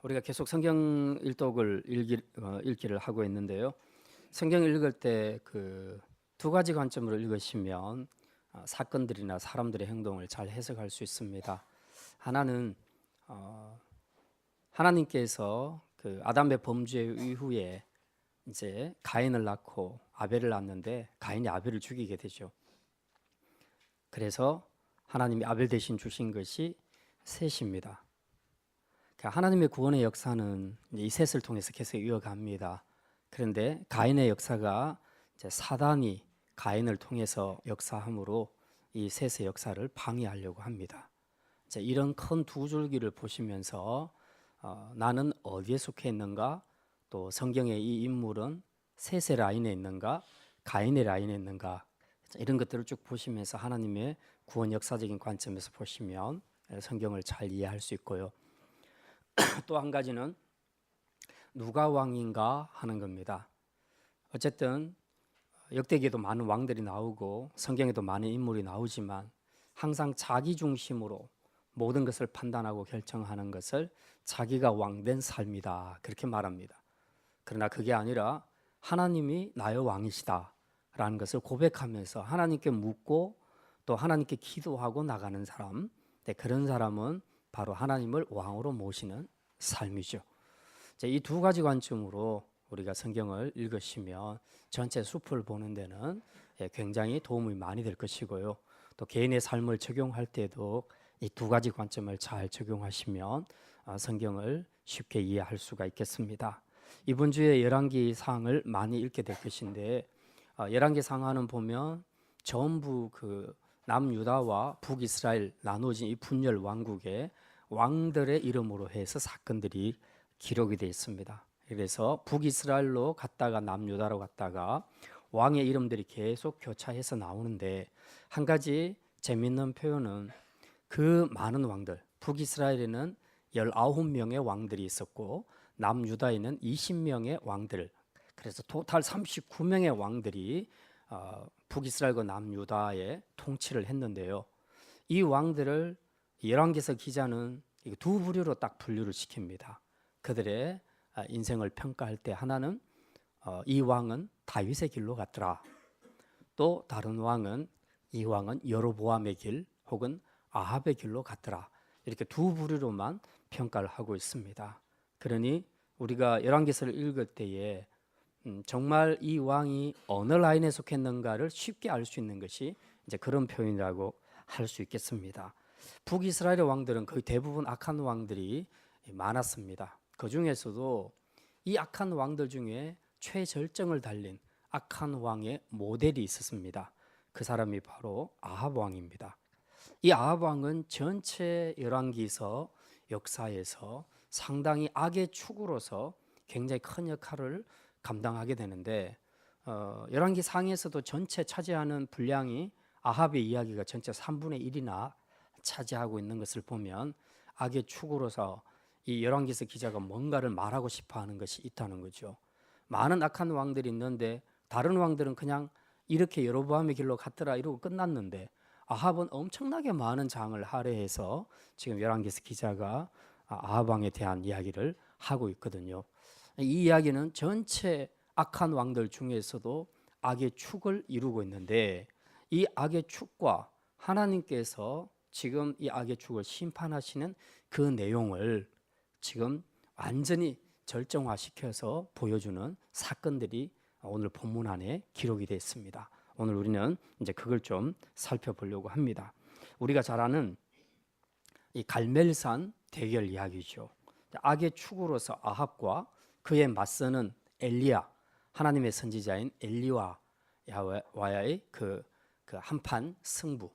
우리가 계속 성경 일독을 읽기를 하고 있는데요. 성경 읽을 때 그 두 가지 관점으로 읽으시면 사건들이나 사람들의 행동을 잘 해석할 수 있습니다. 하나는 하나님께서 그 아담의 범죄 이후에 이제 가인을 낳고 아벨을 낳는데 가인이 아벨을 죽이게 되죠. 그래서 하나님이 아벨 대신 주신 것이 셋입니다. 하나님의 구원의 역사는 이 셋을 통해서 계속 이어갑니다. 그런데 가인의 역사가 이제 사단이 가인을 통해서 역사함으로 이 셋의 역사를 방해하려고 합니다. 이제 이런 큰 두 줄기를 보시면서 나는 어디에 속해 있는가, 또 성경의 이 인물은 셋의 라인에 있는가, 가인의 라인에 있는가, 이런 것들을 쭉 보시면서 하나님의 구원 역사적인 관점에서 보시면 성경을 잘 이해할 수 있고요. 또 한 가지는 누가 왕인가 하는 겁니다. 어쨌든 역대기에도 많은 왕들이 나오고 성경에도 많은 인물이 나오지만 항상 자기 중심으로 모든 것을 판단하고 결정하는 것을 자기가 왕된 삶이다, 그렇게 말합니다. 그러나 그게 아니라 하나님이 나의 왕이시다 라는 것을 고백하면서 하나님께 묻고 또 하나님께 기도하고 나가는 사람, 그런 사람은 바로 하나님을 왕으로 모시는 삶이죠. 이 두 가지 관점으로 우리가 성경을 읽으시면 전체 숲을 보는 데는 굉장히 도움이 많이 될 것이고요. 또 개인의 삶을 적용할 때도 이 두 가지 관점을 잘 적용하시면 성경을 쉽게 이해할 수가 있겠습니다. 이번 주에 열왕기 상을 많이 읽게 될 것인데 열왕기 상하는 보면 전부 그 남유다와 북이스라엘 나눠진 이 분열 왕국의 왕들의 이름으로 해서 사건들이 기록이 되어 있습니다. 그래서 북이스라엘로 갔다가 남유다로 갔다가 왕의 이름들이 계속 교차해서 나오는데 한 가지 재미있는 표현은 그 많은 왕들, 북이스라엘에는 19명의 왕들이 있었고 남유다에는 20명의 왕들, 그래서 토탈 39명의 왕들이 북이스라엘과 남유다의 통치를 했는데요. 이 왕들을 열왕기서 기자는 두 부류로 딱 분류를 시킵니다. 그들의 인생을 평가할 때 하나는 이 왕은 다윗의 길로 갔더라. 또 다른 왕은 이 왕은 여로보암의 길 혹은 아합의 길로 갔더라. 이렇게 두 부류로만 평가를 하고 있습니다. 그러니 우리가 열왕기서를 읽을 때에 정말 이 왕이 어느 라인에 속했는가를 쉽게 알 수 있는 것이 이제 그런 표현이라고 할 수 있겠습니다. 북이스라엘의 왕들은 거의 대부분 악한 왕들이 많았습니다. 그 중에서도 이 악한 왕들 중에 최절정을 달린 악한 왕의 모델이 있었습니다. 그 사람이 바로 아합 왕입니다. 이 아합 왕은 전체 열왕기서 역사에서 상당히 악의 축으로서 굉장히 큰 역할을 감당하게 되는데 열왕기 상에서도 전체 차지하는 분량이 아합의 이야기가 전체 3분의 1이나 차지하고 있는 것을 보면 악의 축으로서 이 열왕기서 기자가 뭔가를 말하고 싶어 하는 것이 있다는 거죠. 많은 악한 왕들이 있는데 다른 왕들은 그냥 이렇게 여로보암의 길로 갔더라 이러고 끝났는데 아합은 엄청나게 많은 장을 할애해서 지금 열왕기서 기자가 아합 왕에 대한 이야기를 하고 있거든요. 이 이야기는 전체 악한 왕들 중에서도 악의 축을 이루고 있는데 이 악의 축과 하나님께서 지금 이 악의 축을 심판하시는 그 내용을 지금 완전히 절정화시켜서 보여주는 사건들이 오늘 본문 안에 기록이 되어 있습니다. 오늘 우리는 이제 그걸 좀 살펴보려고 합니다. 우리가 잘 아는 이 갈멜산 대결 이야기죠. 악의 축으로서 아합과 그에 맞서는 엘리야, 하나님의 선지자인 엘리야와의 그 한판 승부,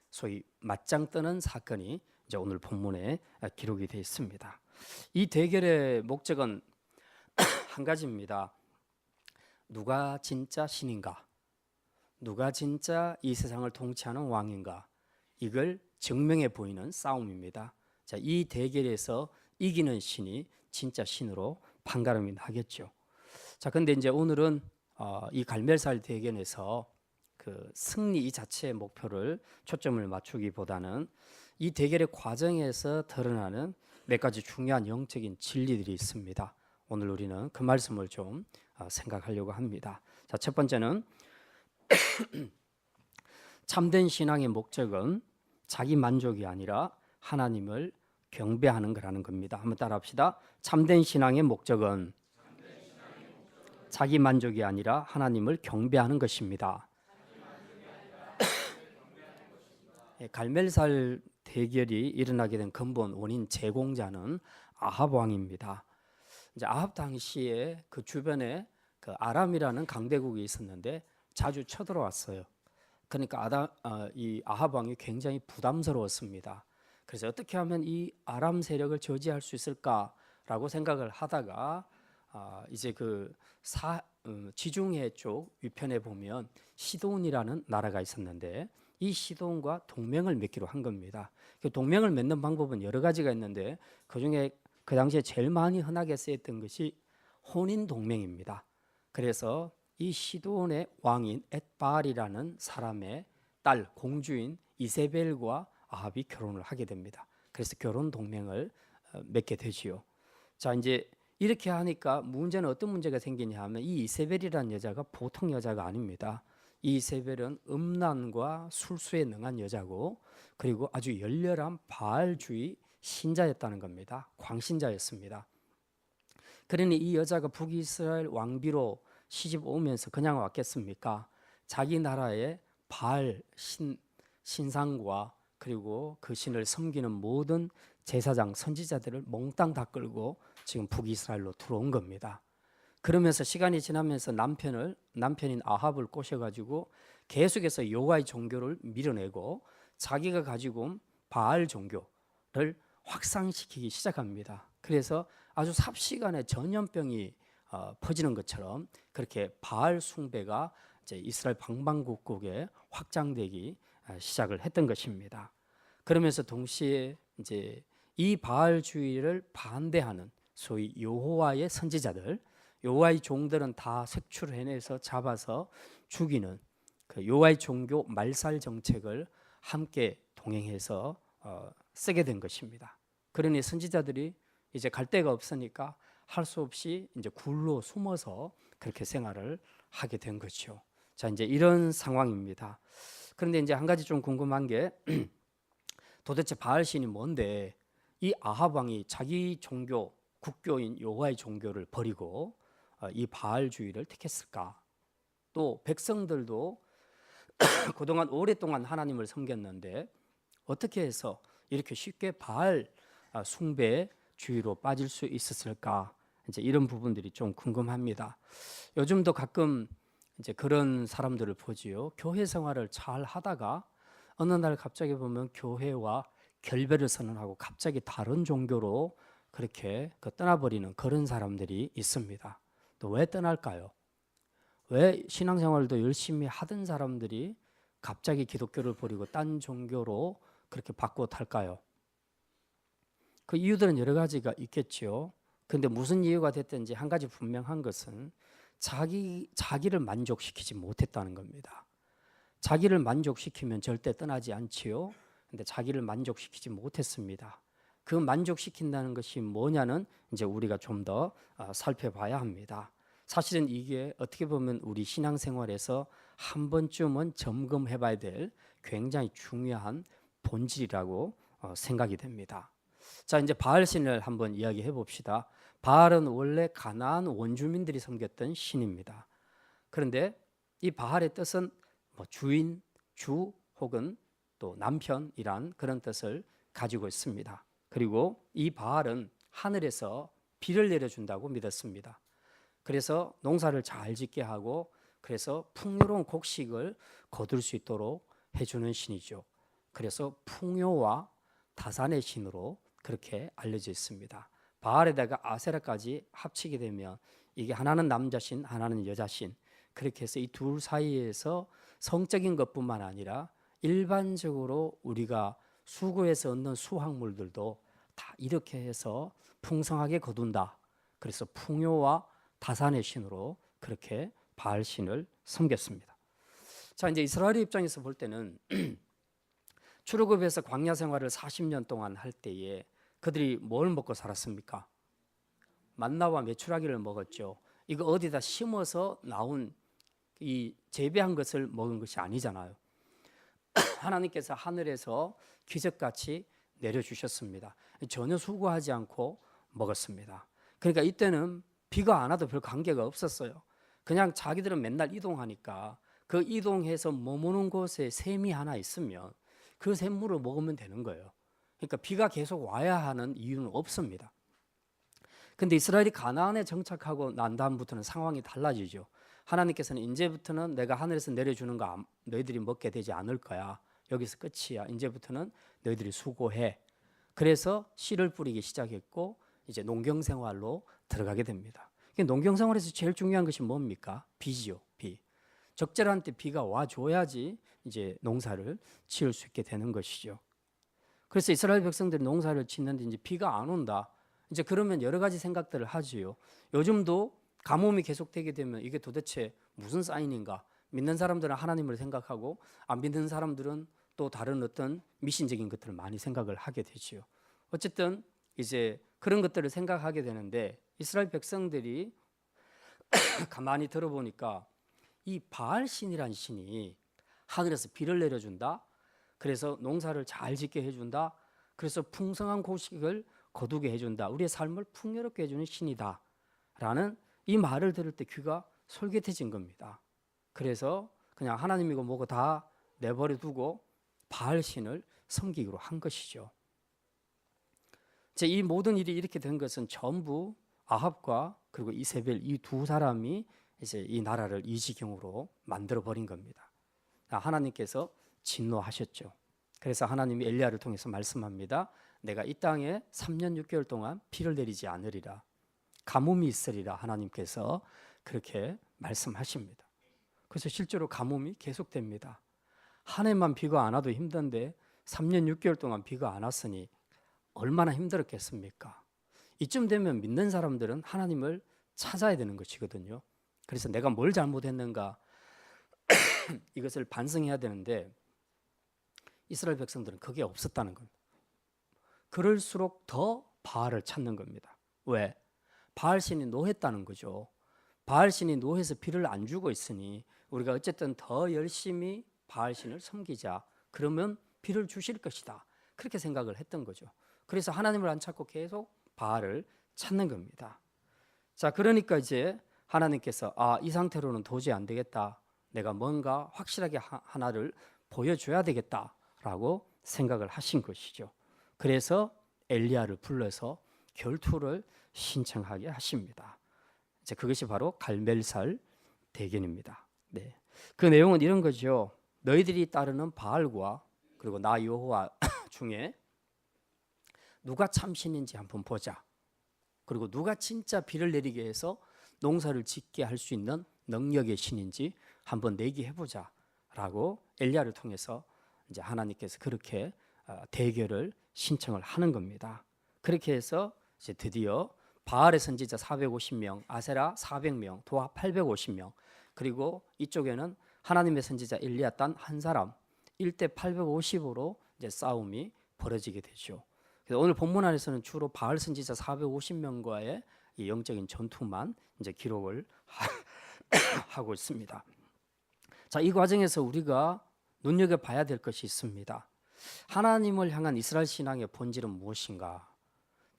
소위 맞짱 뜨는 사건이 이제 오늘 본문에 기록이 되어 있습니다. 이 대결의 목적은 한 가지입니다. 누가 진짜 신인가? 누가 진짜 이 세상을 통치하는 왕인가? 이걸 증명해 보이는 싸움입니다. 자, 이 대결에서 이기는 신이 진짜 신으로 판가름이 나겠죠. 자, 근데 이제 오늘은 이 갈멜살 대결에서 그 승리 이 자체의 목표를 초점을 맞추기보다는 이 대결의 과정에서 드러나는 몇 가지 중요한 영적인 진리들이 있습니다. 오늘 우리는 그 말씀을 좀 생각하려고 합니다. 자, 첫 번째는 참된 신앙의 목적은 자기 만족이 아니라 하나님을 경배하는 거라는 겁니다. 한번 따라합시다. 참된 신앙의 목적은 자기 만족이 아니라 하나님을 경배하는 것입니다. 갈멜살 대결이 일어나게 된 근본 원인 제공자는 아합 왕입니다. 이제 아합 당시에 그 주변에 그 아람이라는 강대국이 있었는데 자주 쳐들어왔어요. 그러니까 이 아합 왕이 굉장히 부담스러웠습니다. 그래서 어떻게 하면 이 아람 세력을 저지할 수 있을까라고 생각을 하다가 이제 지중해 쪽 위편에 보면 시돈이라는 나라가 있었는데 이 시돈과 동맹을 맺기로 한 겁니다. 그 동맹을 맺는 방법은 여러 가지가 있는데 그중에 그 당시에 제일 많이 흔하게 쓰였던 것이 혼인 동맹입니다. 그래서 이 시돈의 왕인 엣바알이라는 사람의 딸 공주인 이세벨과 아합이 결혼을 하게 됩니다. 그래서 결혼 동맹을 맺게 되지요. 자, 이제 이렇게 하니까 문제는 어떤 문제가 생기냐 하면 이 이세벨이라는 여자가 보통 여자가 아닙니다. 이 이세벨은 음란과 술수에 능한 여자고 그리고 아주 열렬한 바알주의 신자였다는 겁니다. 광신자였습니다. 그러니 이 여자가 북이스라엘 왕비로 시집 오면서 그냥 왔겠습니까? 자기 나라의 바알 신상과 그리고 그 신을 섬기는 모든 제사장 선지자들을 몽땅 다 끌고 지금 북이스라엘로 들어온 겁니다. 그러면서 시간이 지나면서 남편인 아합을 꼬셔가지고 계속해서 여호와의 종교를 밀어내고 자기가 가지고 온 바알 종교를 확산시키기 시작합니다. 그래서 아주 삽시간에 전염병이 퍼지는 것처럼 그렇게 바알 숭배가 이제 이스라엘 방방곡곡에 확장되기 시작을 했던 것입니다. 그러면서 동시에 이제 이 바알주의를 반대하는 소위 여호와의 선지자들, 여호와의 종들은 다 색출해내서 잡아서 죽이는 그 여호와의 종교 말살 정책을 함께 동행해서 쓰게 된 것입니다. 그러니 선지자들이 이제 갈 데가 없으니까 할 수 없이 이제 굴로 숨어서 그렇게 생활을 하게 된 거죠. 자, 이제 이런 상황입니다. 그런데 이제 한 가지 좀 궁금한 게 도대체 바알신이 뭔데 이 아합 왕이 자기 종교 국교인 여호와의 종교를 버리고 이 바알주의를 택했을까? 또 백성들도 그동안 오랫동안 하나님을 섬겼는데 어떻게 해서 이렇게 쉽게 바알 숭배주의로 빠질 수 있었을까? 이제 이런 부분들이 좀 궁금합니다. 요즘도 가끔 이제 그런 사람들을 보지요. 교회 생활을 잘 하다가 어느 날 갑자기 보면 교회와 결별을 선언하고 갑자기 다른 종교로 그렇게 떠나버리는 그런 사람들이 있습니다. 또 왜 떠날까요? 왜 신앙생활도 열심히 하던 사람들이 갑자기 기독교를 버리고 딴 종교로 그렇게 바꿔 탈까요? 그 이유들은 여러 가지가 있겠지요. 근데 무슨 이유가 됐든지 한 가지 분명한 것은 자기를 만족시키지 못했다는 겁니다. 자기를 만족시키면 절대 떠나지 않지요. 근데 자기를 만족시키지 못했습니다. 그 만족시킨다는 것이 뭐냐는 이제 우리가 좀 더 살펴봐야 합니다. 사실은 이게 어떻게 보면 우리 신앙생활에서 한 번쯤은 점검해봐야 될 굉장히 중요한 본질이라고 생각이 됩니다. 자, 이제 바알신을 한번 이야기해 봅시다. 바알은 원래 가나안 원주민들이 섬겼던 신입니다. 그런데 이 바알의 뜻은 주인, 주 혹은 또 남편이란 그런 뜻을 가지고 있습니다. 그리고 이 바알은 하늘에서 비를 내려준다고 믿었습니다. 그래서 농사를 잘 짓게 하고 그래서 풍요로운 곡식을 거둘 수 있도록 해주는 신이죠. 그래서 풍요와 다산의 신으로 그렇게 알려져 있습니다. 바알에다가 아세라까지 합치게 되면 이게 하나는 남자신, 하나는 여자신, 그렇게 해서 이 둘 사이에서 성적인 것뿐만 아니라 일반적으로 우리가 수고해서 얻는 수확물들도 다 이렇게 해서 풍성하게 거둔다. 그래서 풍요와 다산의 신으로 그렇게 바알 신을 섬겼습니다. 자, 이제 이스라엘의 입장에서 볼 때는 출애굽에서 광야 생활을 40년 동안 할 때에 그들이 뭘 먹고 살았습니까? 만나와 메추라기를 먹었죠. 이거 어디다 심어서 나온 이 재배한 것을 먹은 것이 아니잖아요. 하나님께서 하늘에서 기적같이 내려주셨습니다. 전혀 수고하지 않고 먹었습니다. 그러니까 이때는 비가 안 와도 별 관계가 없었어요. 그냥 자기들은 맨날 이동하니까 그 이동해서 머무는 곳에 샘이 하나 있으면 그 샘물을 먹으면 되는 거예요. 그러니까 비가 계속 와야 하는 이유는 없습니다. 근데 이스라엘이 가나안에 정착하고 난 다음부터는 상황이 달라지죠. 하나님께서는 이제부터는 내가 하늘에서 내려주는 거 너희들이 먹게 되지 않을 거야. 여기서 끝이야. 이제부터는 너희들이 수고해. 그래서 씨를 뿌리기 시작했고 이제 농경 생활로 들어가게 됩니다. 농경 생활에서 제일 중요한 것이 뭡니까? 비지요. 비. 적절한 때 비가 와줘야지 이제 농사를 지을 수 있게 되는 것이죠. 그래서 이스라엘 백성들이 농사를 짓는데 이제 비가 안 온다. 이제 그러면 여러 가지 생각들을 하지요. 요즘도 가뭄이 계속되게 되면 이게 도대체 무슨 사인인가? 믿는 사람들은 하나님을 생각하고 안 믿는 사람들은 또 다른 어떤 미신적인 것들을 많이 생각을 하게 되지요. 어쨌든 이제 그런 것들을 생각하게 되는데 이스라엘 백성들이 가만히 들어보니까 이 바알 신이란 신이 하늘에서 비를 내려준다. 그래서 농사를 잘 짓게 해준다. 그래서 풍성한 곡식을 거두게 해준다. 우리의 삶을 풍요롭게 해주는 신이다. 라는 이 말을 들을 때 귀가 솔깃해진 겁니다. 그래서 그냥 하나님이고 뭐고 다 내버려 두고 바알 신을 섬기기로 한 것이죠. 이 모든 일이 이렇게 된 것은 전부 아합과 그리고 이세벨 이 두 사람이 이제 이 나라를 이 지경으로 만들어 버린 겁니다. 하나님께서 진노하셨죠. 그래서 하나님이 엘리야를 통해서 말씀합니다. 내가 이 땅에 3년 6개월 동안 비를 내리지 않으리라. 가뭄이 있으리라. 하나님께서 그렇게 말씀하십니다. 그래서 실제로 가뭄이 계속됩니다. 한 해만 비가 안 와도 힘든데 3년 6개월 동안 비가 안 왔으니 얼마나 힘들었겠습니까? 이쯤 되면 믿는 사람들은 하나님을 찾아야 되는 것이거든요. 그래서 내가 뭘 잘못했는가 이것을 반성해야 되는데 이스라엘 백성들은 그게 없었다는 겁니다. 그럴수록 더 바알을 찾는 겁니다. 왜? 바알 신이 노했다는 거죠. 바알 신이 노해서 비를 안 주고 있으니 우리가 어쨌든 더 열심히 바알 신을 섬기자. 그러면 비를 주실 것이다. 그렇게 생각을 했던 거죠. 그래서 하나님을 안 찾고 계속 바알을 찾는 겁니다. 자, 그러니까 이제 하나님께서 이 상태로는 도저히 안 되겠다. 내가 뭔가 확실하게 하나를 보여줘야 되겠다라고 생각을 하신 것이죠. 그래서 엘리야를 불러서 결투를 신청하게 하십니다. 이제 그것이 바로 갈멜살 대견입니다. 네. 그 내용은 이런 거죠. 너희들이 따르는 바알과 그리고 나 여호와 중에 누가 참신인지 한번 보자. 그리고 누가 진짜 비를 내리게 해서 농사를 짓게 할 수 있는 능력의 신인지 한번 내기해보자 라고 엘리야를 통해서 이제 하나님께서 그렇게 대결을 신청을 하는 겁니다. 그렇게 해서 이제 드디어 바알의 선지자 450명, 아세라 400명, 도합 850명, 그리고 이쪽에는 하나님의 선지자 엘리야 단 한 사람 1대 850으로 이제 싸움이 벌어지게 되죠. 그래서 오늘 본문 안에서는 주로 바알 선지자 450명과의 이 영적인 전투만 이제 기록을 하고 있습니다. 자, 이 과정에서 우리가 눈여겨봐야 될 것이 있습니다. 하나님을 향한 이스라엘 신앙의 본질은 무엇인가?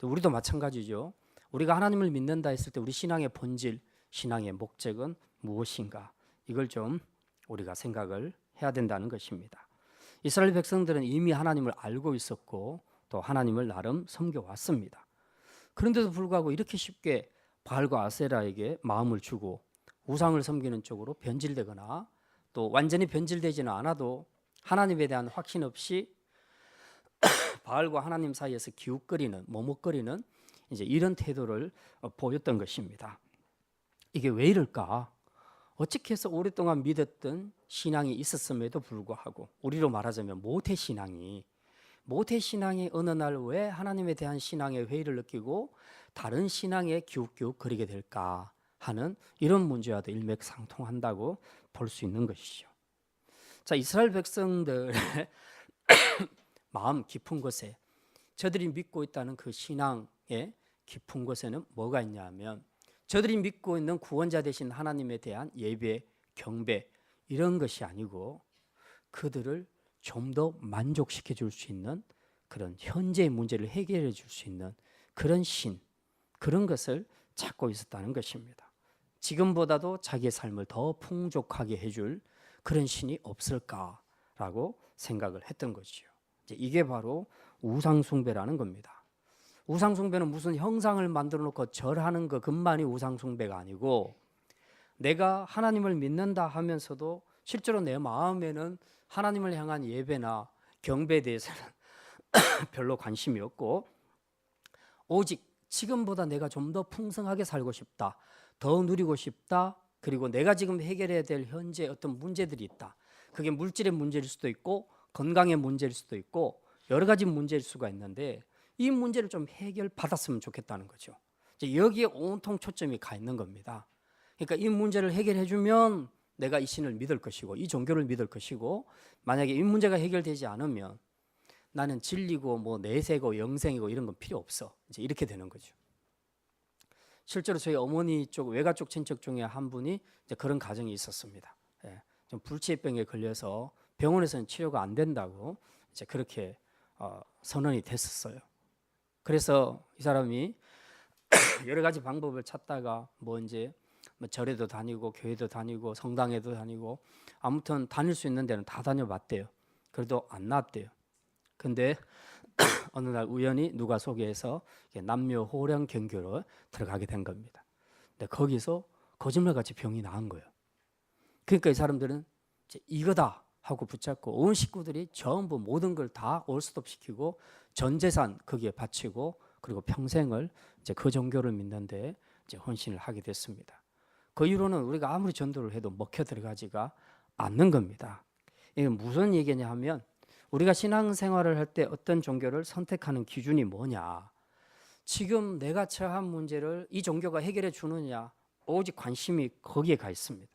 우리도 마찬가지죠. 우리가 하나님을 믿는다 했을 때 우리 신앙의 본질, 신앙의 목적은 무엇인가? 이걸 좀 우리가 생각을 해야 된다는 것입니다. 이스라엘 백성들은 이미 하나님을 알고 있었고 또 하나님을 나름 섬겨왔습니다. 그런데도 불구하고 이렇게 쉽게 바알과 아세라에게 마음을 주고 우상을 섬기는 쪽으로 변질되거나 또 완전히 변질되지는 않아도 하나님에 대한 확신 없이 바알과 하나님 사이에서 기웃거리는 머뭇거리는 이제 이런 태도를 보였던 것입니다. 이게 왜 이럴까? 어떻게 해서 오랫동안 믿었던 신앙이 있었음에도 불구하고 우리로 말하자면 모태신앙이 어느 날 왜 하나님에 대한 신앙의 회의를 느끼고 다른 신앙에 기웃기웃거리게 될까 하는 이런 문제와도 일맥상통한다고 볼 수 있는 것이죠. 자, 이스라엘 백성들의 마음 깊은 곳에 저들이 믿고 있다는 그 신앙의 깊은 곳에는 뭐가 있냐 하면 저들이 믿고 있는 구원자 되신 하나님에 대한 예배, 경배 이런 것이 아니고 그들을 좀 더 만족시켜 줄 수 있는 그런 현재의 문제를 해결해 줄 수 있는 그런 신, 그런 것을 찾고 있었다는 것입니다. 지금보다도 자기의 삶을 더 풍족하게 해줄 그런 신이 없을까라고 생각을 했던 것이죠. 이게 바로 우상숭배라는 겁니다. 우상숭배는 무슨 형상을 만들어 놓고 절하는 것만이 우상숭배가 아니고 내가 하나님을 믿는다 하면서도 실제로 내 마음에는 하나님을 향한 예배나 경배에 대해서는 별로 관심이 없고 오직 지금보다 내가 좀 더 풍성하게 살고 싶다, 더 누리고 싶다, 그리고 내가 지금 해결해야 될 현재 어떤 문제들이 있다. 그게 물질의 문제일 수도 있고 건강의 문제일 수도 있고 여러 가지 문제일 수가 있는데 이 문제를 좀 해결받았으면 좋겠다는 거죠. 이제 여기에 온통 초점이 가 있는 겁니다. 그러니까 이 문제를 해결해 주면 내가 이 신을 믿을 것이고 이 종교를 믿을 것이고 만약에 이 문제가 해결되지 않으면 나는 진리고 뭐 내세고 영생이고 이런 건 필요 없어. 이제 이렇게 되는 거죠. 실제로 저희 어머니 쪽 외가 쪽 친척 중에 한 분이 이제 그런 가정이 있었습니다. 예, 좀 불치병에 걸려서 병원에서는 치료가 안 된다고 이제 그렇게 선언이 됐었어요. 그래서 이 사람이 여러 가지 방법을 찾다가 뭐 이제 뭐 절에도 다니고 교회도 다니고 성당에도 다니고 아무튼 다닐 수 있는 데는 다 다녀봤대요. 그래도 안 나았대요. 근데 어느 날 우연히 누가 소개해서 남녀 호령 경교를 들어가게 된 겁니다. 근데 거기서 거짓말같이 병이 나은 거예요. 그러니까 이 사람들은 이제 이거다 하고 붙잡고 온 식구들이 전부 모든 걸 다 올스톱시키고 전 재산 거기에 바치고 그리고 평생을 이제 그 종교를 믿는데 이제 헌신을 하게 됐습니다. 그 이유로는 우리가 아무리 전도를 해도 먹혀 들어가지가 않는 겁니다. 이게 무슨 얘기냐 하면 우리가 신앙생활을 할 때 어떤 종교를 선택하는 기준이 뭐냐, 지금 내가 처한 문제를 이 종교가 해결해 주느냐, 오직 관심이 거기에 가 있습니다.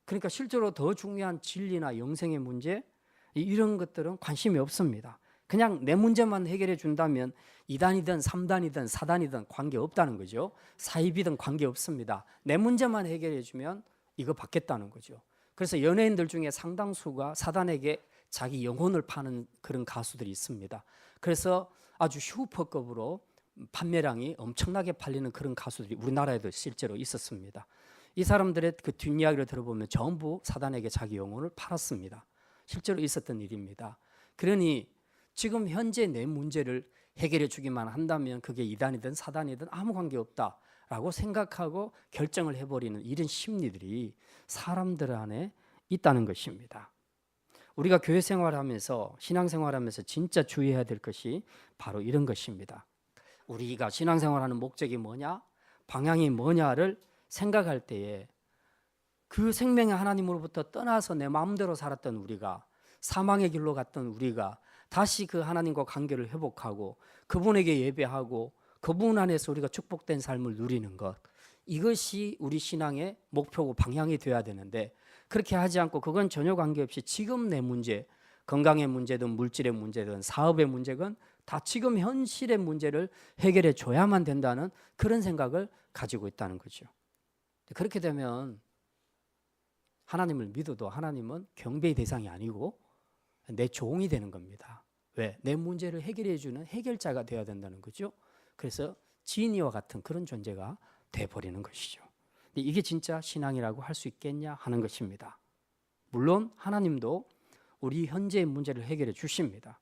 그러니까 실제로 더 중요한 진리나 영생의 문제 이런 것들은 관심이 없습니다. 그냥 내 문제만 해결해 준다면 2단이든 3단이든 4단이든 관계없다는 거죠. 사입이든 관계없습니다. 내 문제만 해결해 주면 이거 받겠다는 거죠. 그래서 연예인들 중에 상당수가 사단에게 자기 영혼을 파는 그런 가수들이 있습니다. 그래서 아주 슈퍼급으로 판매량이 엄청나게 팔리는 그런 가수들이 우리나라에도 실제로 있었습니다. 이 사람들의 그 뒷이야기를 들어보면 전부 사단에게 자기 영혼을 팔았습니다. 실제로 있었던 일입니다. 그러니 지금 현재 내 문제를 해결해 주기만 한다면 그게 2단이든 4단이든 아무 관계없다라고 생각하고 결정을 해버리는 이런 심리들이 사람들 안에 있다는 것입니다. 우리가 교회 생활하면서 신앙생활하면서 진짜 주의해야 될 것이 바로 이런 것입니다. 우리가 신앙생활하는 목적이 뭐냐, 방향이 뭐냐를 생각할 때에 그 생명의 하나님으로부터 떠나서 내 마음대로 살았던 우리가, 사망의 길로 갔던 우리가 다시 그 하나님과 관계를 회복하고 그분에게 예배하고 그분 안에서 우리가 축복된 삶을 누리는 것, 이것이 우리 신앙의 목표고 방향이 되어야 되는데 그렇게 하지 않고 그건 전혀 관계없이 지금 내 문제, 건강의 문제든 물질의 문제든 사업의 문제든 다 지금 현실의 문제를 해결해 줘야만 된다는 그런 생각을 가지고 있다는 거죠. 그렇게 되면 하나님을 믿어도 하나님은 경배의 대상이 아니고 내 종이 되는 겁니다. 왜? 내 문제를 해결해 주는 해결자가 되어야 된다는 거죠. 그래서 지니와 같은 그런 존재가 돼버리는 것이죠. 이게 진짜 신앙이라고 할 수 있겠냐 하는 것입니다. 물론 하나님도 우리 현재의 문제를 해결해 주십니다.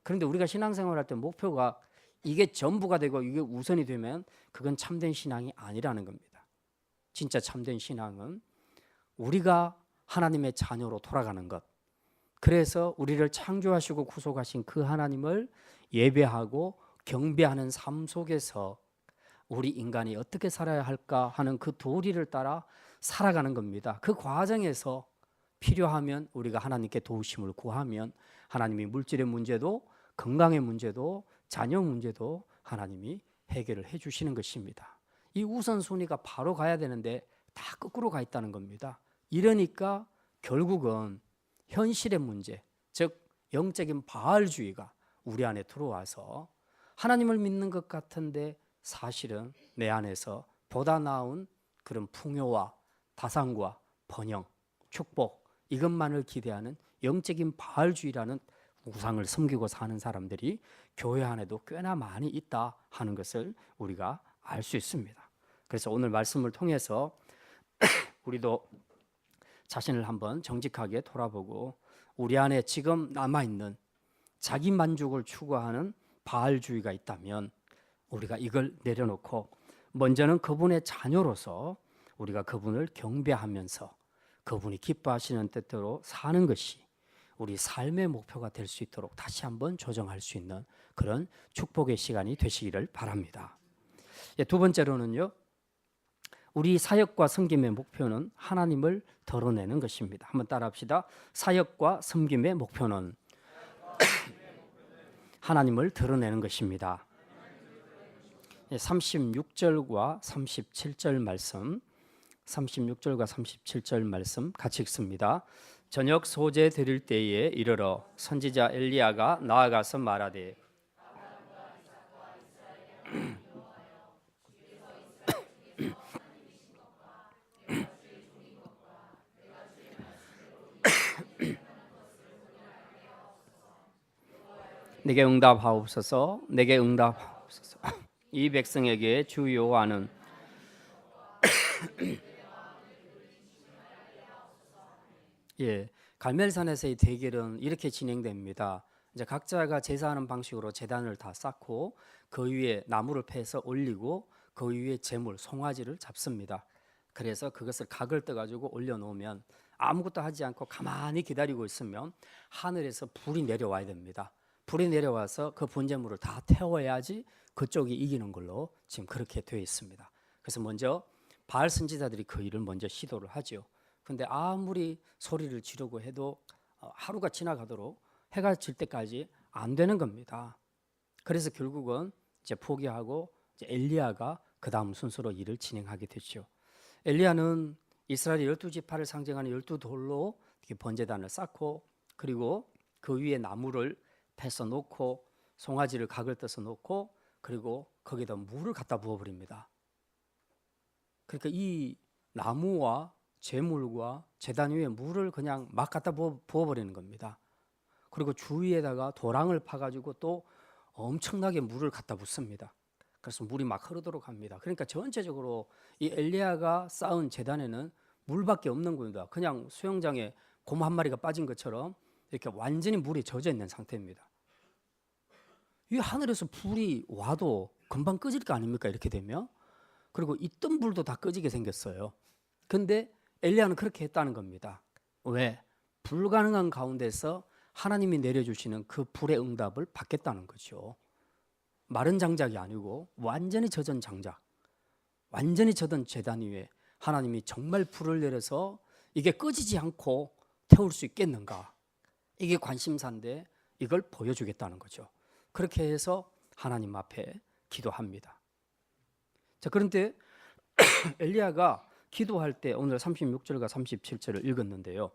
그런데 우리가 신앙생활할 때 목표가 이게 전부가 되고 이게 우선이 되면 그건 참된 신앙이 아니라는 겁니다. 진짜 참된 신앙은 우리가 하나님의 자녀로 돌아가는 것, 그래서 우리를 창조하시고 구속하신 그 하나님을 예배하고 경배하는 삶 속에서 우리 인간이 어떻게 살아야 할까 하는 그 도리를 따라 살아가는 겁니다. 그 과정에서 필요하면 우리가 하나님께 도우심을 구하면 하나님이 물질의 문제도 건강의 문제도 자녀 문제도 하나님이 해결을 해 주시는 것입니다. 이 우선순위가 바로 가야 되는데 다 거꾸로 가 있다는 겁니다. 이러니까 결국은 현실의 문제, 즉 영적인 바알주의가 우리 안에 들어와서 하나님을 믿는 것 같은데 사실은 내 안에서 보다 나은 그런 풍요와 다상과 번영, 축복 이것만을 기대하는 영적인 바알주의라는 우상을 섬기고 사는 사람들이 교회 안에도 꽤나 많이 있다 하는 것을 우리가 알 수 있습니다. 그래서 오늘 말씀을 통해서 우리도 자신을 한번 정직하게 돌아보고 우리 안에 지금 남아있는 자기 만족을 추구하는 바알주의가 있다면 우리가 이걸 내려놓고 먼저는 그분의 자녀로서 우리가 그분을 경배하면서 그분이 기뻐하시는 뜻대로 사는 것이 우리 삶의 목표가 될 수 있도록 다시 한번 조정할 수 있는 그런 축복의 시간이 되시기를 바랍니다. 두 번째로는요, 우리 사역과 섬김의 목표는 하나님을 드러내는 것입니다. 한번 따라합시다. 사역과 섬김의 목표는 하나님을 드러내는 것입니다. 36절과 37절 말씀, 36절과 37절 말씀 같이 읽습니다. 저녁 소재 드릴 때에 이르러 선지자 엘리야가 나아가서 말하되 내게 응답하옵소서, 내게 응답하옵소서. 이 백성에게 주 여호와는 갈멜산에서의 대결은 이렇게 진행됩니다. 이제 각자가 제사하는 방식으로 제단을 다 쌓고 그 위에 나무를 패서 올리고 그 위에 제물 송아지를 잡습니다. 그래서 그것을 각을 떠가지고 올려놓으면 아무것도 하지 않고 가만히 기다리고 있으면 하늘에서 불이 내려와야 됩니다. 불이 내려와서 그 번제물을 다 태워야지 그쪽이 이기는 걸로 지금 그렇게 되어 있습니다. 그래서 먼저 바알 선지자들이 그 일을 먼저 시도를 하죠. 근데 아무리 소리를 지르고 해도 하루가 지나가도록 해가 질 때까지 안 되는 겁니다. 그래서 결국은 이제 포기하고 이제 엘리야가 그 다음 순서로 일을 진행하게 됐죠. 엘리야는 이스라엘 12지파를 상징하는 12돌로 번제단을 쌓고 그리고 그 위에 나무를 패서 놓고 송아지를 각을 떠서 놓고 그리고 거기다 물을 갖다 부어버립니다. 그러니까 이 나무와 제물과 제단 위에 물을 그냥 막 갖다 부어버리는 겁니다. 그리고 주위에다가 도랑을 파가지고 또 엄청나게 물을 갖다 붓습니다. 그래서 물이 막 흐르도록 합니다. 그러니까 전체적으로 이 엘리야가 쌓은 제단에는 물밖에 없는 겁니다. 그냥 수영장에 곰 한 마리가 빠진 것처럼 이렇게 완전히 물이 젖어 있는 상태입니다. 이 하늘에서 불이 와도 금방 꺼질 거 아닙니까? 이렇게 되면. 그리고 있던 불도 다 꺼지게 생겼어요. 근데 엘리야는 그렇게 했다는 겁니다. 왜? 불가능한 가운데서 하나님이 내려주시는 그 불의 응답을 받겠다는 거죠. 마른 장작이 아니고 완전히 젖은 장작, 완전히 젖은 제단 위에 하나님이 정말 불을 내려서 이게 꺼지지 않고 태울 수 있겠는가? 이게 관심사인데 이걸 보여주겠다는 거죠. 그렇게 해서 하나님 앞에 기도합니다. 자, 그런데 엘리야가 기도할 때 오늘 36절과 37절을 읽었는데요.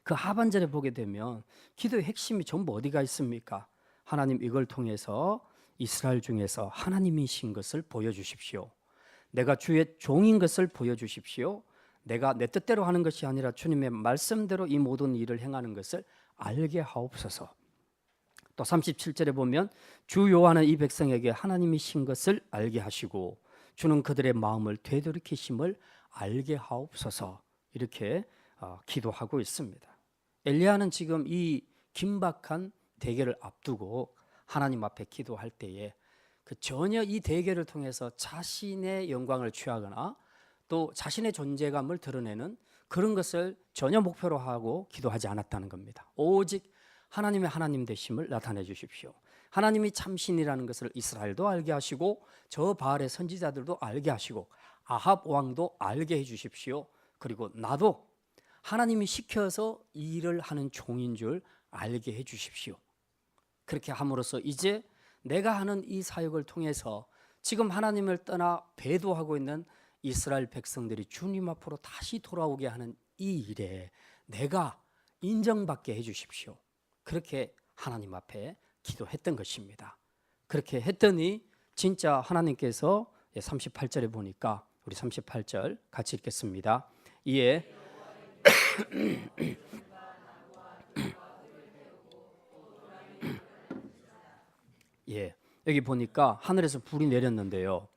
그 하반절에 보게 되면 기도의 핵심이 전부 어디가 있습니까? 하나님 이걸 통해서 이스라엘 중에서 하나님이신 것을 보여주십시오. 내가 주의 종인 것을 보여주십시오. 내가 내 뜻대로 하는 것이 아니라 주님의 말씀대로 이 모든 일을 행하는 것을 알게 하옵소서. 또 37절에 보면 주 여호와는 이 백성에게 하나님이신 것을 알게 하시고 주는 그들의 마음을 되돌이키심을 알게 하옵소서. 이렇게 기도하고 있습니다. 엘리야는 지금 이 긴박한 대결을 앞두고 하나님 앞에 기도할 때에 전혀 이 대결을 통해서 자신의 영광을 취하거나 또 자신의 존재감을 드러내는 그런 것을 전혀 목표로 하고 기도하지 않았다는 겁니다. 오직 하나님의 하나님 되심을 나타내 주십시오. 하나님이 참신이라는 것을 이스라엘도 알게 하시고 저 바알의 선지자들도 알게 하시고 아합 왕도 알게 해 주십시오. 그리고 나도 하나님이 시켜서 이 일을 하는 종인 줄 알게 해 주십시오. 그렇게 함으로써 이제 내가 하는 이 사역을 통해서 지금 하나님을 떠나 배도하고 있는 이스라엘 백성들이 주님 앞으로 다시 돌아오게 하는 이 일에 내가 인정받게 해 주십시오. 그렇게 하나님 앞에 기도했던 것입니다. 그렇게 했더니 진짜 하나님께서 38절에 보니까 우리 38절 같이 읽겠습니다. 이에 예, 여기 보니까 하늘에서 불이 내렸는데요.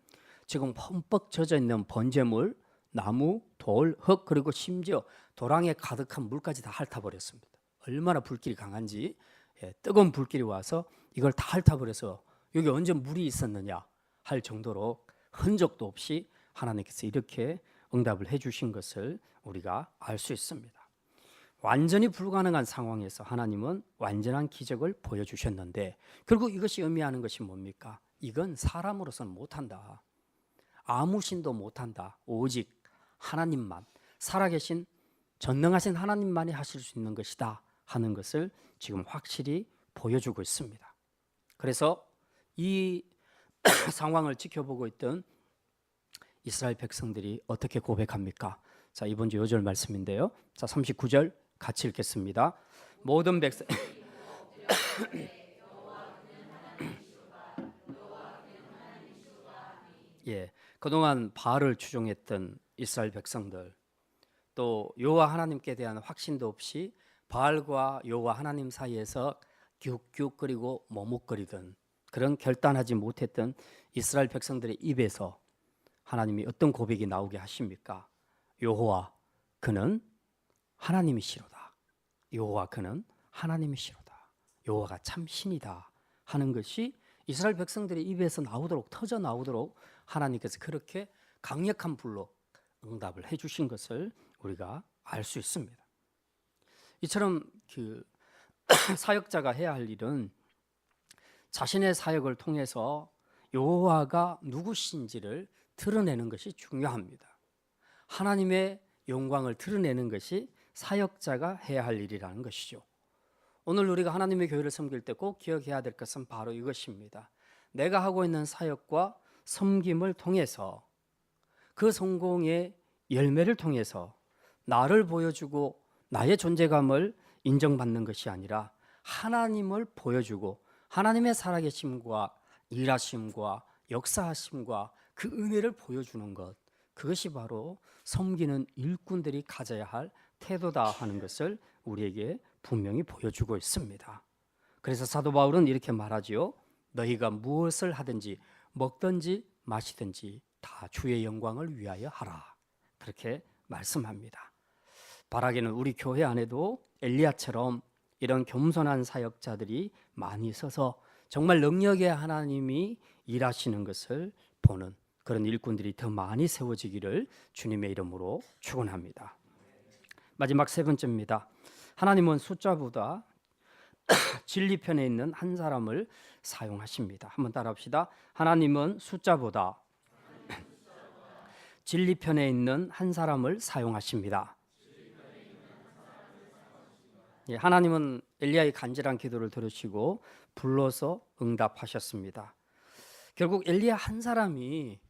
지금 흠뻑 젖어 있는 번제물, 나무, 돌, 흙 그리고 심지어 도랑에 가득한 물까지 다 핥아버렸습니다. 얼마나 불길이 강한지 뜨거운 불길이 와서 이걸 다 핥아버려서 여기 언제 물이 있었느냐 할 정도로 흔적도 없이 하나님께서 이렇게 응답을 해주신 것을 우리가 알 수 있습니다. 완전히 불가능한 상황에서 하나님은 완전한 기적을 보여주셨는데 결국 이것이 의미하는 것이 뭡니까? 이건 사람으로서는 못한다. 아무 신도 못한다. 오직 하나님만, 살아계신 전능하신 하나님만이 하실 수 있는 것이다 하는 것을 지금 확실히 보여주고 있습니다. 그래서 이 상황을 지켜보고 있던 이스라엘 백성들이 어떻게 고백합니까? 자, 이번 주 요절 말씀인데요. 자, 39절 같이 읽겠습니다. 모든 백성 예, 그동안 바알을 추종했던 이스라엘 백성들, 또 여호와 하나님께 대한 확신도 없이 바알과 여호와 하나님 사이에서 기웃기웃거리고 머뭇거리던 그런 결단하지 못했던 이스라엘 백성들의 입에서 하나님이 어떤 고백이 나오게 하십니까? 여호와 그는 하나님이시로다. 여호와 그는 하나님이시로다. 여호와가 참 신이다 하는 것이 이스라엘 백성들의 입에서 나오도록 터져 나오도록 하나님께서 그렇게 강력한 불로 응답을 해주신 것을 우리가 알 수 있습니다. 이처럼 그 사역자가 해야 할 일은 자신의 사역을 통해서 여호와가 누구신지를 드러내는 것이 중요합니다. 하나님의 영광을 드러내는 것이 사역자가 해야 할 일이라는 것이죠. 오늘 우리가 하나님의 교회를 섬길 때 꼭 기억해야 될 것은 바로 이것입니다. 내가 하고 있는 사역과 섬김을 통해서 그 성공의 열매를 통해서 나를 보여주고 나의 존재감을 인정받는 것이 아니라 하나님을 보여주고 하나님의 살아계심과 일하심과 역사하심과 그 은혜를 보여주는 것, 그것이 바로 섬기는 일꾼들이 가져야 할 태도다 하는 것을 우리에게 분명히 보여주고 있습니다. 그래서 사도 바울은 이렇게 말하지요. 너희가 무엇을 하든지 먹든지 마시든지 다 주의 영광을 위하여 하라. 그렇게 말씀합니다. 바라기는 우리 교회 안에도 엘리야처럼 이런 겸손한 사역자들이 많이 있어서 정말 능력의 하나님이 일하시는 것을 보는 그런 일꾼들이 더 많이 세워지기를 주님의 이름으로 축원합니다. 마지막 세 번째입니다. 하나님은 숫자보다 진리편에 있는 한 사람을 사용하십니다. 한번 따라합시다. 하나님은 숫자보다 진리편에 있는 한 사람을 사용하십니다. 예, 하나님은 엘리야의 간절한 기도를 들으시고 불러서 응답하셨습니다. 결국 엘리야 한 사람이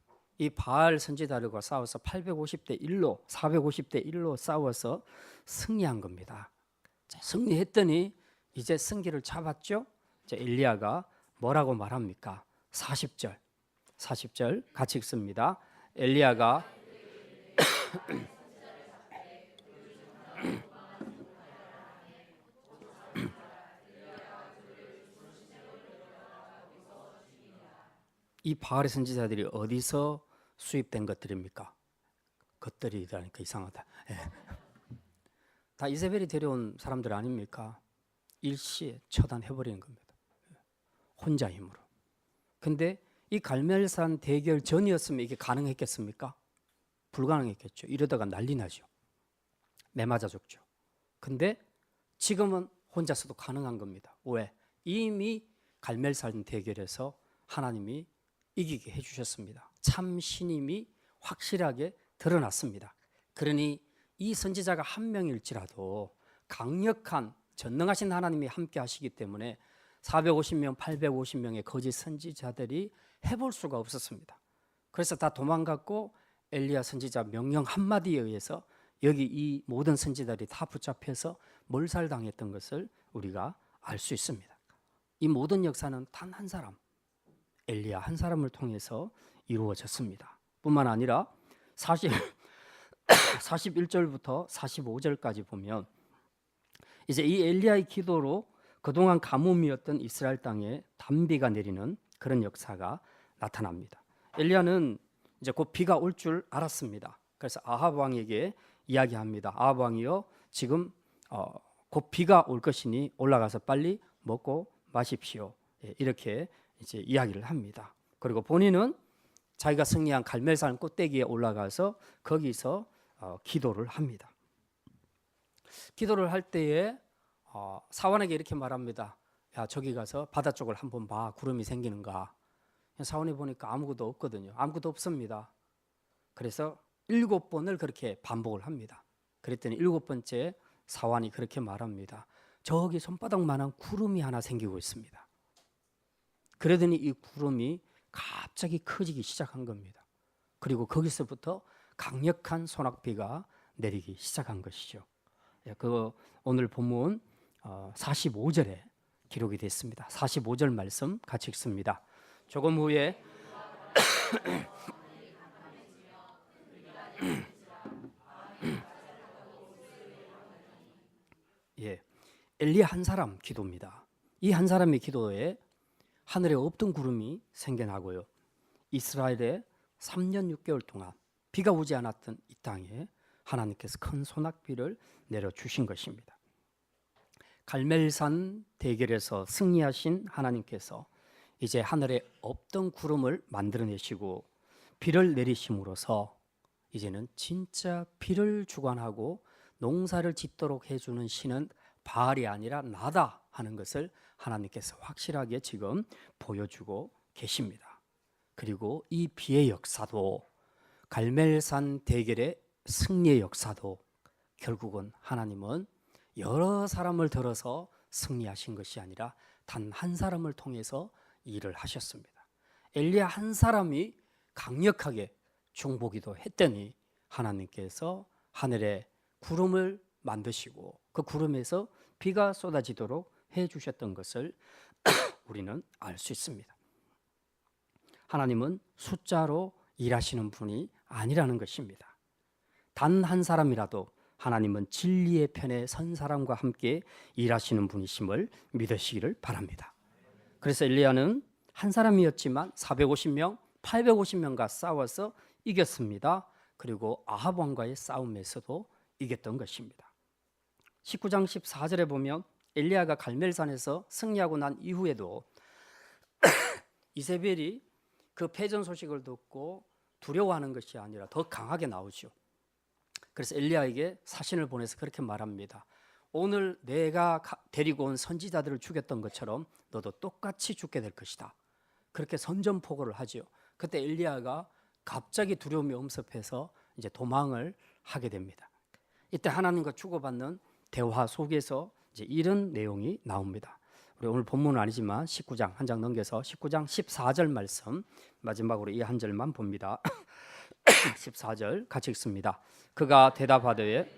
이 바알 선지자들과 싸워서 850대 1로 450대 1로 싸워서 승리한 겁니다. 자, 승리했더니 이제 승기를 잡았죠. 이제 엘리야가 뭐라고 말합니까? 40절 같이 읽습니다. 엘리야가 이 바알의 선지자들이 어디서 수입된 것들입니까? 것들이라니까 이상하다. 예. 다 이세벨이 데려온 사람들 아닙니까? 일시에 처단해버리는 겁니다. 혼자 힘으로. 근데 이 갈멜산 대결 전이었으면 이게 가능했겠습니까? 불가능했겠죠. 이러다가 난리 나죠. 매맞아 죽죠. 근데 지금은 혼자서도 가능한 겁니다. 왜? 이미 갈멜산 대결에서 하나님이 이기게 해주셨습니다. 참 신임이 확실하게 드러났습니다. 그러니 이 선지자가 한 명일지라도 강력한 전능하신 하나님이 함께 하시기 때문에 450명, 850명의 거짓 선지자들이 해볼 수가 없었습니다. 그래서 다 도망갔고 엘리야 선지자 명령 한마디에 의해서 여기 이 모든 선지자들이 다 붙잡혀서 몰살당했던 것을 우리가 알 수 있습니다. 이 모든 역사는 단 한 사람, 엘리야 한 사람을 통해서 이루어졌습니다. 뿐만 아니라 41절부터 45절까지 보면 이제 이 엘리야의 기도로 그동안 가뭄이었던 이스라엘 땅에 단비가 내리는 그런 역사가 나타납니다. 엘리야는 이제 곧 비가 올 줄 알았습니다. 그래서 아합 왕에게 이야기합니다. 아합 왕이여, 지금 곧 비가 올 것이니 올라가서 빨리 먹고 마십시오. 이렇게 이제 이야기를 합니다. 그리고 본인은 자기가 승리한 갈멜산 꼭대기에 올라가서 거기서 기도를 합니다. 기도를 할 때에 사원에게 이렇게 말합니다. 야, 저기 가서 바다 쪽을 한번 봐. 구름이 생기는가. 사원이 보니까 아무것도 없거든요. 아무것도 없습니다. 그래서 7번을 그렇게 반복을 합니다. 그랬더니 7번째 사원이 그렇게 말합니다. 저기 손바닥만한 구름이 하나 생기고 있습니다. 그러더니 이 구름이 갑자기 커지기 시작한 겁니다. 그리고 거기서부터 강력한 소낙비가 내리기 시작한 것이죠. 그 오늘 본문 45절에 기록이 됐습니다. 45절 말씀 같이 읽습니다. 조금 후에 엘리야 한 사람 기도입니다. 이 한 사람의 기도에 하늘에 없던 구름이 생겨나고요. 이스라엘에 3년 6개월 동안 비가 오지 않았던 이 땅에 하나님께서 큰 소낙비를 내려주신 것입니다. 갈멜산 대결에서 승리하신 하나님께서 이제 하늘에 없던 구름을 만들어내시고 비를 내리심으로써 이제는 진짜 비를 주관하고 농사를 짓도록 해주는 신은 바알이 아니라 나다 하는 것을 하나님께서 확실하게 지금 보여주고 계십니다. 그리고 이 비의 역사도 갈멜산 대결의 승리의 역사도 결국은 하나님은 여러 사람을 들어서 승리하신 것이 아니라 단 한 사람을 통해서 일을 하셨습니다. 엘리야 한 사람이 강력하게 중보기도 했더니 하나님께서 하늘에 구름을 만드시고 그 구름에서 비가 쏟아지도록 해주셨던 것을 우리는 알 수 있습니다. 하나님은 숫자로 일하시는 분이 아니라는 것입니다. 단 한 사람이라도 하나님은 진리의 편에 선 사람과 함께 일하시는 분이심을 믿으시기를 바랍니다. 그래서 엘리야는 한 사람이었지만 450명, 850명과 싸워서 이겼습니다. 그리고 아합 왕과의 싸움에서도 이겼던 것입니다. 19장 14절에 보면 엘리야가 갈멜산에서 승리하고 난 이후에도 이세벨이 그 패전 소식을 듣고 두려워하는 것이 아니라 더 강하게 나오죠. 그래서 엘리야에게 사신을 보내서 그렇게 말합니다. 오늘 내가 데리고 온 선지자들을 죽였던 것처럼 너도 똑같이 죽게 될 것이다. 그렇게 선전포고를 하죠. 그때 엘리야가 갑자기 두려움이 엄습해서 이제 도망을 하게 됩니다. 이때 하나님과 주고받는 대화 속에서 이제 이런 내용이 나옵니다. 우리 오늘 본문은 아니지만 19장 한 장 넘겨서 19장 14절 말씀 마지막으로 이 한 절만 봅니다. 14절 같이 읽습니다. 그가 대답하되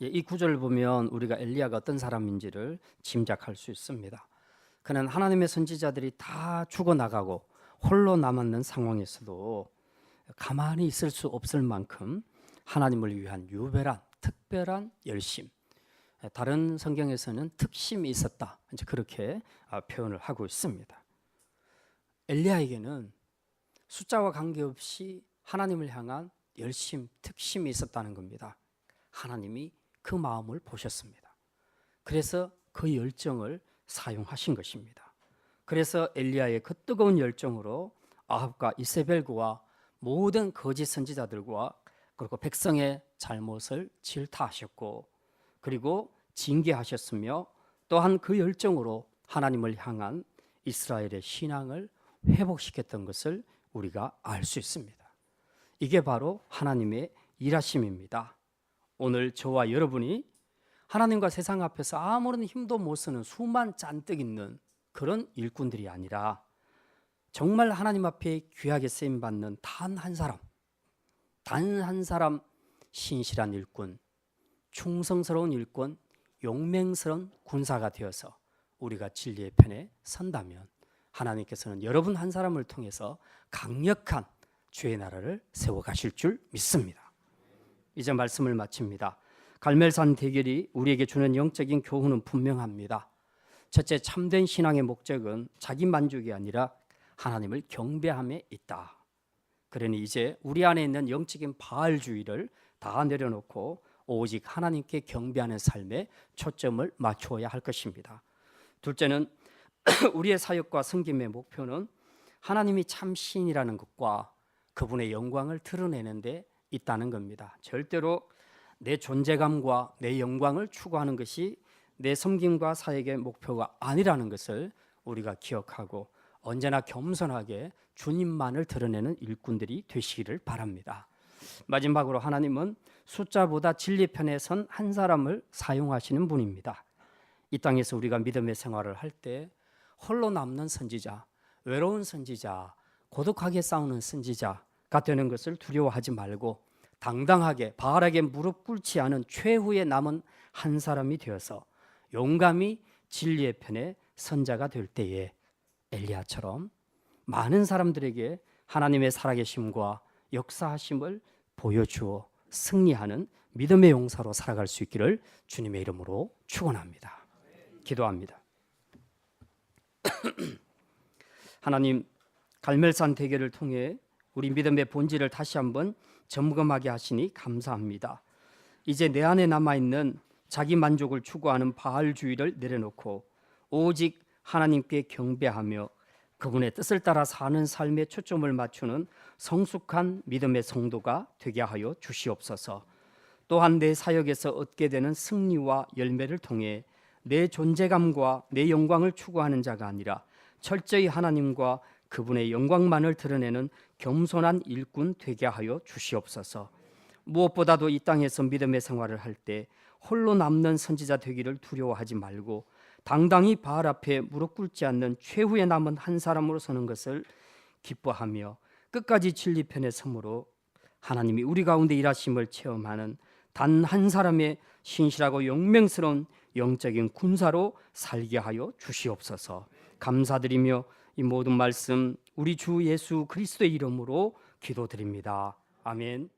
이 구절을 보면 우리가 엘리야가 어떤 사람인지를 짐작할 수 있습니다. 그는 하나님의 선지자들이 다 죽어나가고 홀로 남았는 상황에서도 가만히 있을 수 없을 만큼 하나님을 위한 유별한 특별한 열심, 다른 성경에서는 특심이 있었다, 이제 그렇게 표현을 하고 있습니다. 엘리야에게는 숫자와 관계없이 하나님을 향한 열심, 특심이 있었다는 겁니다. 하나님이 그 마음을 보셨습니다. 그래서 그 열정을 사용하신 것입니다. 그래서 엘리야의 그 뜨거운 열정으로 아합과 이세벨과 모든 거짓 선지자들과 그리고 백성의 잘못을 질타하셨고 그리고 징계하셨으며 또한 그 열정으로 하나님을 향한 이스라엘의 신앙을 회복시켰던 것을 우리가 알 수 있습니다. 이게 바로 하나님의 일하심입니다. 오늘 저와 여러분이 하나님과 세상 앞에서 아무런 힘도 못 쓰는 수만 잔뜩 있는 그런 일꾼들이 아니라 정말 하나님 앞에 귀하게 쓰임받는 단 한 사람 신실한 일꾼, 충성스러운 일꾼, 용맹스러운 군사가 되어서 우리가 진리의 편에 선다면 하나님께서는 여러분 한 사람을 통해서 강력한 주의 나라를 세워가실 줄 믿습니다. 이제 말씀을 마칩니다. 갈멜산 대결이 우리에게 주는 영적인 교훈은 분명합니다. 첫째, 참된 신앙의 목적은 자기 만족이 아니라 하나님을 경배함에 있다. 그러니 이제 우리 안에 있는 영적인 바알주의를 다 내려놓고 오직 하나님께 경배하는 삶에 초점을 맞추어야 할 것입니다. 둘째는 우리의 사역과 섬김의 목표는 하나님이 참 신이라는 것과 그분의 영광을 드러내는 데 있다는 겁니다. 절대로 내 존재감과 내 영광을 추구하는 것이 내 섬김과 사역의 목표가 아니라는 것을 우리가 기억하고 언제나 겸손하게 주님만을 드러내는 일꾼들이 되시기를 바랍니다. 마지막으로 하나님은 숫자보다 진리 편에 선 한 사람을 사용하시는 분입니다. 이 땅에서 우리가 믿음의 생활을 할 때 홀로 남는 선지자, 외로운 선지자, 고독하게 싸우는 선지자가 되는 것을 두려워하지 말고 당당하게 바알에게 무릎 꿇지 않은 최후의 남은 한 사람이 되어서 용감히 진리의 편에 선자가 될 때에 엘리야처럼 많은 사람들에게 하나님의 살아계심과 역사하심을 보여주어 승리하는 믿음의 용사로 살아갈 수 있기를 주님의 이름으로 축원합니다. 기도합니다. 하나님, 갈멜산 대결을 통해 우리 믿음의 본질을 다시 한번 점검하게 하시니 감사합니다. 이제 내 안에 남아있는 자기 만족을 추구하는 바알주의를 내려놓고 오직 하나님께 경배하며 그분의 뜻을 따라 사는 삶에 초점을 맞추는 성숙한 믿음의 성도가 되게 하여 주시옵소서. 또한 내 사역에서 얻게 되는 승리와 열매를 통해 내 존재감과 내 영광을 추구하는 자가 아니라 철저히 하나님과 그분의 영광만을 드러내는 겸손한 일꾼 되게 하여 주시옵소서. 무엇보다도 이 땅에서 믿음의 생활을 할 때 홀로 남는 선지자 되기를 두려워하지 말고 당당히 바알 앞에 무릎 꿇지 않는 최후에 남은 한 사람으로 서는 것을 기뻐하며 끝까지 진리 편에 서므로 하나님이 우리 가운데 일하심을 체험하는 단 한 사람의 신실하고 용맹스러운 영적인 군사로 살게 하여 주시옵소서. 감사드리며 이 모든 말씀 우리 주 예수 그리스도의 이름으로 기도드립니다. 아멘.